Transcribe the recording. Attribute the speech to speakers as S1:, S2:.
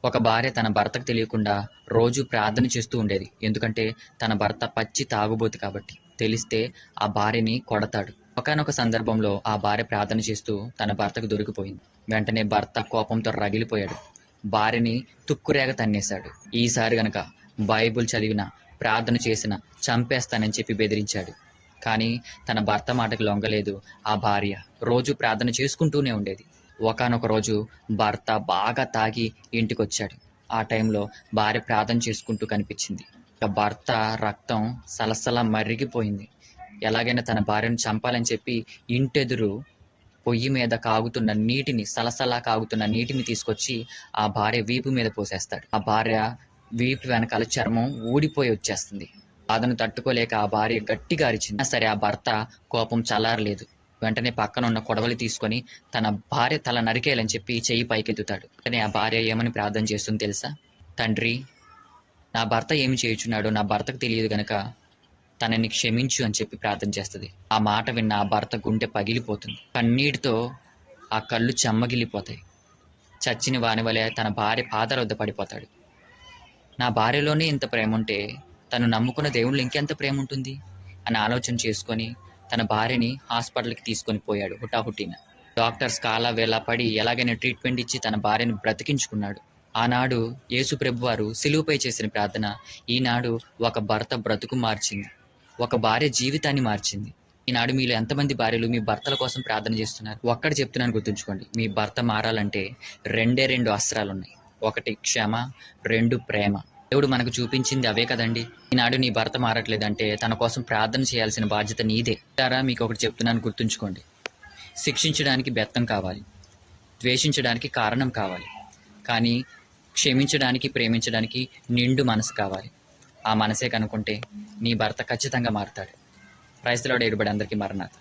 S1: ఒక భార్య తన భర్తకు తెలియకుండా రోజూ ప్రార్థన చేస్తూ ఉండేది. ఎందుకంటే తన భర్త పచ్చి తాగుబోతు కాబట్టి. తెలిస్తే ఆ భార్యని కొడతాడు. ఒకానొక సందర్భంలో ఆ భార్య ప్రార్థన చేస్తూ తన భర్తకు దొరికిపోయింది. వెంటనే భర్త కోపంతో రగిలిపోయాడు. భార్యని తుక్కురేగ తన్నేశాడు. ఈసారి గనక బైబిల్ చదివినా, ప్రార్థన చేసినా చంపేస్తానని చెప్పి బెదిరించాడు. కానీ తన భర్త మాటకు లొంగలేదు ఆ భార్య. రోజూ ప్రార్థన చేసుకుంటూనే ఉండేది. ఒకానొక రోజు భర్త బాగా తాగి ఇంటికొచ్చాడు. ఆ టైంలో భార్య ప్రార్థన చేసుకుంటూ కనిపించింది. ఇక భర్త రక్తం సలసలా మరిగిపోయింది. ఎలాగైనా తన భార్యను చంపాలని చెప్పి ఇంటెదురు పొయ్యి మీద కాగుతున్న నీటిని, సలసలా కాగుతున్న నీటిని తీసుకొచ్చి ఆ భార్య వీపు మీద పోసేస్తాడు. ఆ భార్య వీపు వెనకాల చర్మం ఊడిపోయి వచ్చేస్తుంది. బాధను తట్టుకోలేక ఆ భార్య గట్టిగా అరిచింది. సరే ఆ భర్త కోపం చల్లారలేదు. వెంటనే పక్కన ఉన్న కొడవలి తీసుకొని తన భార్య తల నరికేయాలని చెప్పి చెయ్యి పైకెత్తుతాడు. వెంటనే ఆ భార్య ఏమని ప్రార్థన చేస్తుంది తెలుసా? తండ్రి, నా భర్త ఏమి చేయుచున్నాడో నా భర్తకు తెలియదు గనక తనని క్షమించు అని చెప్పి ప్రార్థన చేస్తుంది. ఆ మాట విన్న ఆ భర్త గుండె పగిలిపోతుంది. కన్నీటితో ఆ కళ్ళు చెమ్మగిల్లిపోతాయి. చచ్చిన వాని వలె తన భార్య పాదాల వద్ద పడిపోతాడు. నా భార్యలోనే ఇంత ప్రేమ ఉంటే తను నమ్ముకున్న దేవుళ్ళు ఇంకెంత ప్రేమ ఉంటుంది అని ఆలోచన చేసుకొని తన భార్యని హాస్పిటల్కి తీసుకొని పోయాడు హుటాహుటిన. డాక్టర్స్ కాలా వేళ పడి ఎలాగైనా ట్రీట్మెంట్ ఇచ్చి తన భార్యను బ్రతికించుకున్నాడు. ఆనాడు యేసు ప్రభువారు సిలువపై చేసిన ప్రార్థన ఈనాడు ఒక భర్త బ్రతుకు మార్చింది. ఒక భార్య జీవితాన్ని మార్చింది. ఈనాడు మీలో ఎంతమంది భార్యలు మీ భర్తల కోసం ప్రార్థన చేస్తున్నారు? ఒక్కటి చెప్తున్నాను, గుర్తుంచుకోండి. మీ భర్త మారాలంటే రెండు అస్త్రాలున్నాయి. ఒకటి క్షమ, 2 ప్రేమ. దేవుడు మనకు చూపించింది అవే కదండి. ఈనాడు నీ భర్త మారట్లేదంటే తన కోసం ప్రార్థన చేయాల్సిన బాధ్యత నీదే. దారా మీకు ఒకటి చెప్తున్నాను, గుర్తుంచుకోండి. శిక్షించడానికి బెత్తం కావాలి, ద్వేషించడానికి కారణం కావాలి, కానీ క్షమించడానికి, ప్రేమించడానికి నిండు మనసు కావాలి. ఆ మనసే కనుకుంటే నీ భర్త ఖచ్చితంగా మారుతాడు. క్రైస్తవుడు ఎరుబడి అందరికీ మరణాత.